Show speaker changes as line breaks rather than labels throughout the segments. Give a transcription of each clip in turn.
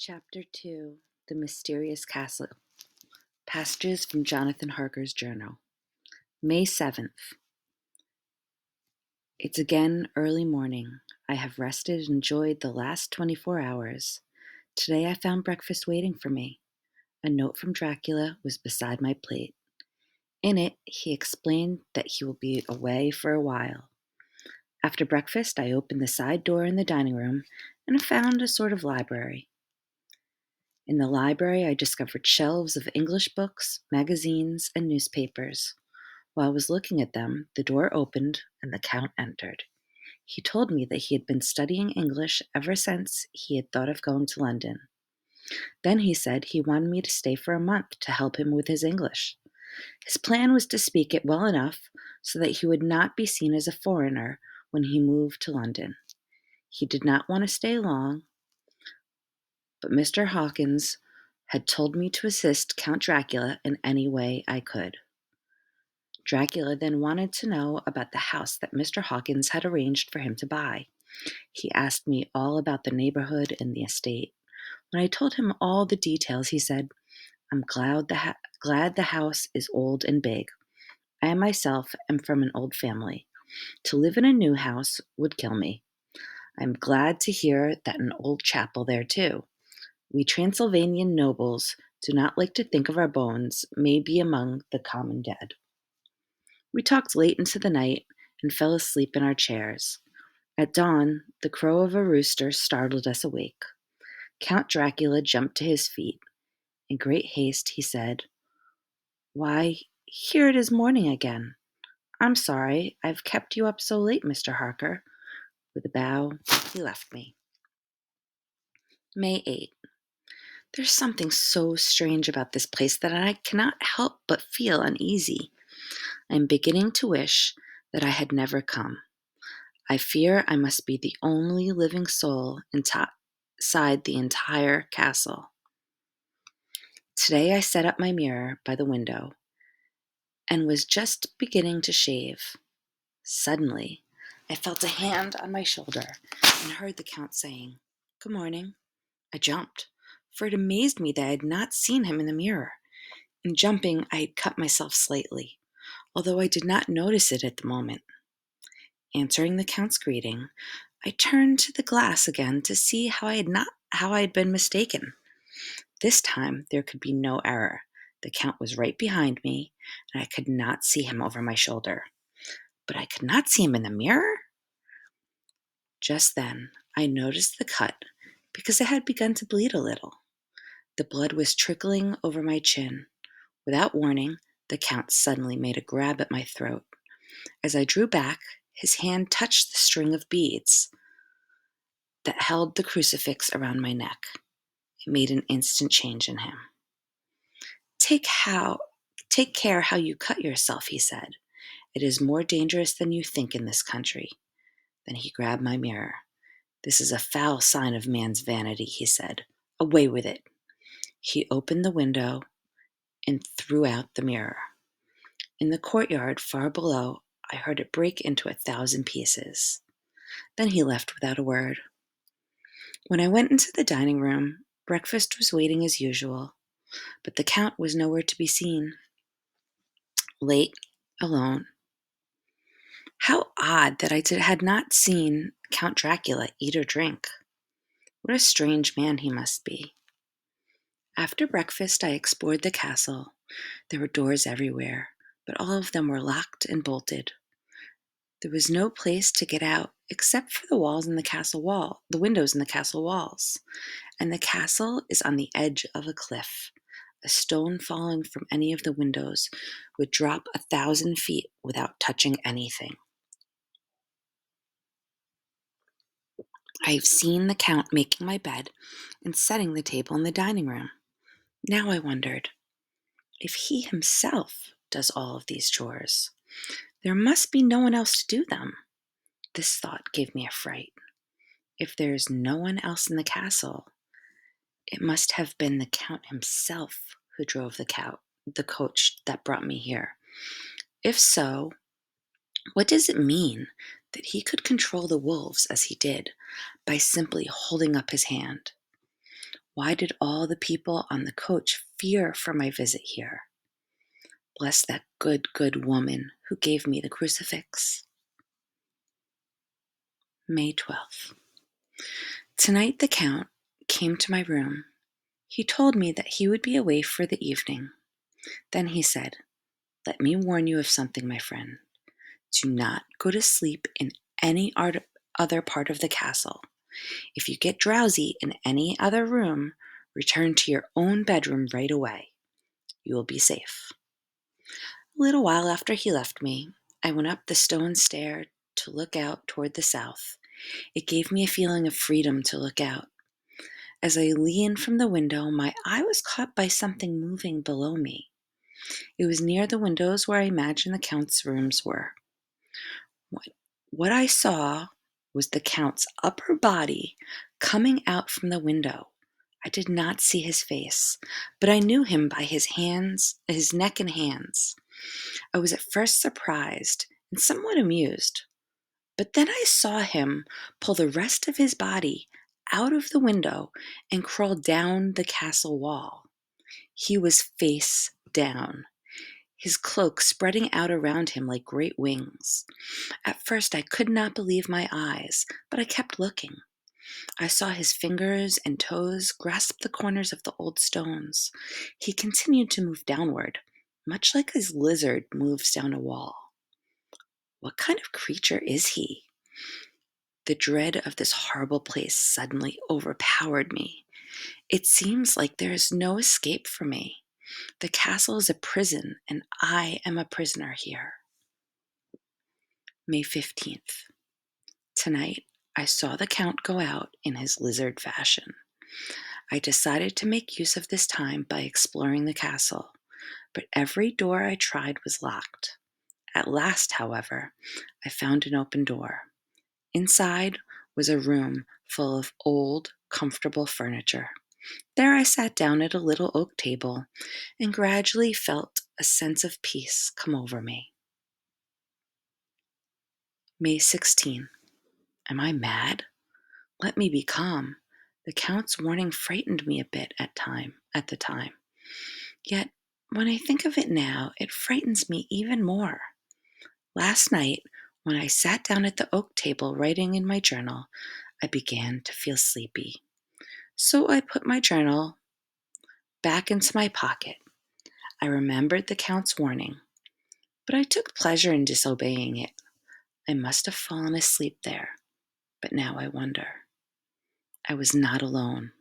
Chapter 2 The Mysterious Castle. Passages from Jonathan Harker's Journal. May 7th. It's again early morning. I have rested and enjoyed the last 24 hours. Today I found breakfast waiting for me. A note from Dracula was beside my plate. In it, he explained that he will be away for a while. After breakfast, I opened the side door in the dining room and found a sort of library. In the library, I discovered shelves of English books, magazines, and newspapers. While I was looking at them, the door opened and the Count entered. He told me that he had been studying English ever since he had thought of going to London. Then he said he wanted me to stay for a month to help him with his English. His plan was to speak it well enough so that he would not be seen as a foreigner when he moved to London. He did not want to stay long, but Mr. Hawkins had told me to assist Count Dracula in any way I could. Dracula then wanted to know about the house that Mr. Hawkins had arranged for him to buy. He asked me all about the neighborhood and the estate. When I told him all the details, he said, "I'm glad the house is old and big. I myself am from an old family. To live in a new house would kill me. I'm glad to hear that an old chapel there too. We Transylvanian nobles do not like to think of our bones may be among the common dead." We talked late into the night and fell asleep in our chairs. At dawn, the crow of a rooster startled us awake. Count Dracula jumped to his feet. In great haste, he said, "Why, here it is morning again. I'm sorry I've kept you up so late, Mr. Harker." With a bow, he left me. May 8th. There's something so strange about this place that I cannot help but feel uneasy. I am beginning to wish that I had never come. I fear I must be the only living soul inside the entire castle. Today I set up my mirror by the window and was just beginning to shave. Suddenly, I felt a hand on my shoulder and heard the Count saying, "Good morning." I jumped, for it amazed me that I had not seen him in the mirror. In jumping, I had cut myself slightly, although I did not notice it at the moment. Answering the Count's greeting, I turned to the glass again to see how I had been mistaken. This time there could be no error. The Count was right behind me, and I could not see him over my shoulder. But I could not see him in the mirror? Just then I noticed the cut because it had begun to bleed a little. The blood was trickling over my chin. Without warning, the Count suddenly made a grab at my throat. As I drew back, his hand touched the string of beads that held the crucifix around my neck. It made an instant change in him. Take care how you cut yourself," he said. "It is more dangerous than you think in this country." Then he grabbed my mirror. "This is a foul sign of man's vanity," he said. "Away with it." He opened the window and threw out the mirror. In the courtyard far below, I heard it break into 1,000 pieces. Then he left without a word. When I went into the dining room, breakfast was waiting as usual, but the Count was nowhere to be seen. Late, alone. How odd that I had not seen Count Dracula eat or drink. What a strange man he must be. After breakfast, I explored the castle. There were doors everywhere, but all of them were locked and bolted. There was no place to get out except for the windows in the castle walls. And the castle is on the edge of a cliff. A stone falling from any of the windows would drop 1,000 feet without touching anything. I have seen the Count making my bed and setting the table in the dining room. Now I wondered, if he himself does all of these chores, there must be no one else to do them. This thought gave me a fright. If there is no one else in the castle, it must have been the Count himself who drove the coach that brought me here. If so, what does it mean that he could control the wolves as he did by simply holding up his hand? Why did all the people on the coach fear for my visit here? Bless that good, good woman who gave me the crucifix. May 12th. Tonight the Count came to my room. He told me that he would be away for the evening. Then he said, "Let me warn you of something, my friend. Do not go to sleep in any other part of the castle. If you get drowsy in any other room, return to your own bedroom right away. You will be safe." A little while after he left me, I went up the stone stair to look out toward the south. It gave me a feeling of freedom to look out. As I leaned from the window, my eye was caught by something moving below me. It was near the windows where I imagined the Count's rooms were. What, what I saw was the Count's upper body coming out from the window. I did not see his face, but I knew him by his neck and hands. I was at first surprised and somewhat amused, but then I saw him pull the rest of his body out of the window and crawl down the castle wall. He was face down, his cloak spreading out around him like great wings. At first I could not believe my eyes, but I kept looking. I saw his fingers and toes grasp the corners of the old stones. He continued to move downward, much like a lizard moves down a wall. What kind of creature is he? The dread of this horrible place suddenly overpowered me. It seems like there is no escape for me. The castle is a prison, and I am a prisoner here. May 15th. Tonight, I saw the Count go out in his lizard fashion. I decided to make use of this time by exploring the castle, but every door I tried was locked. At last, however, I found an open door. Inside was a room full of old, comfortable furniture. There I sat down at a little oak table and gradually felt a sense of peace come over me. May 16. Am I mad? Let me be calm. The Count's warning frightened me a bit at the time. Yet, when I think of it now, it frightens me even more. Last night, when I sat down at the oak table writing in my journal, I began to feel sleepy. So I put my journal back into my pocket. I remembered the Count's warning, but I took pleasure in disobeying it. I must have fallen asleep there, but now I wonder. I was not alone.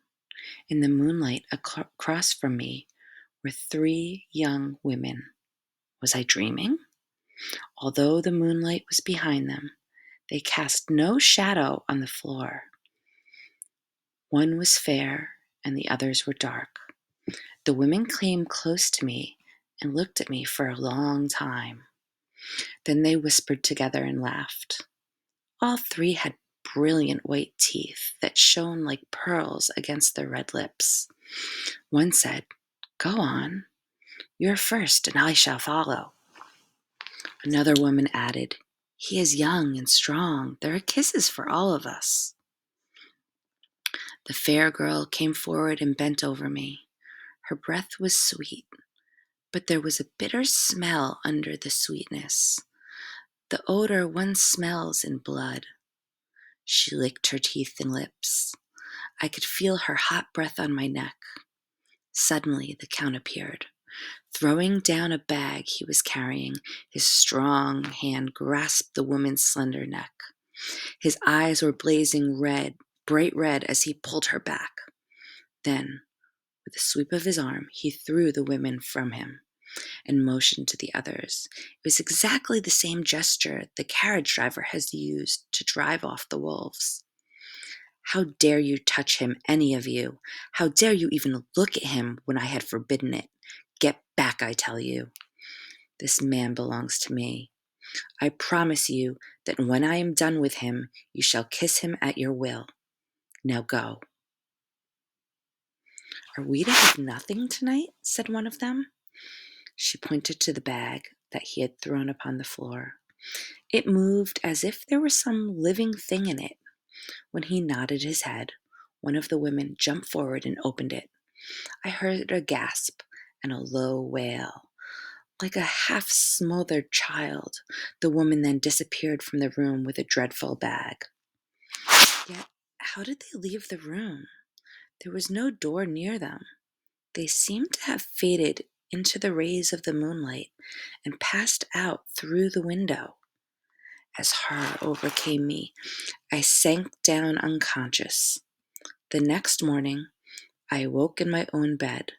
In the moonlight across from me were 3 young women. Was I dreaming? Although the moonlight was behind them, they cast no shadow on the floor. One was fair, and the others were dark. The women came close to me and looked at me for a long time. Then they whispered together and laughed. All 3 had brilliant white teeth that shone like pearls against their red lips. One said, "Go on. You're first, and I shall follow." Another woman added, "He is young and strong. There are kisses for all of us." The fair girl came forward and bent over me. Her breath was sweet, but there was a bitter smell under the sweetness, the odor one smells in blood. She licked her teeth and lips. I could feel her hot breath on my neck. Suddenly, the Count appeared. Throwing down a bag he was carrying, his strong hand grasped the woman's slender neck. His eyes were blazing red, bright red, as he pulled her back. Then, with a sweep of his arm, he threw the women from him and motioned to the others. It was exactly the same gesture the carriage driver has used to drive off the wolves. "How dare you touch him, any of you? How dare you even look at him when I had forbidden it? Get back, I tell you. This man belongs to me. I promise you that when I am done with him, you shall kiss him at your will. Now go." "Are we to have nothing tonight?" said one of them. She pointed to the bag that he had thrown upon the floor. It moved as if there were some living thing in it. When he nodded his head, One of the women jumped forward and opened it. I heard a gasp and a low wail, like a half-smothered child. The woman then disappeared from the room with a dreadful bag. Yet, how did they leave the room? There was no door near them. They seemed to have faded into the rays of the moonlight and passed out through the window. As horror overcame me, I sank down unconscious. The next morning, I awoke in my own bed.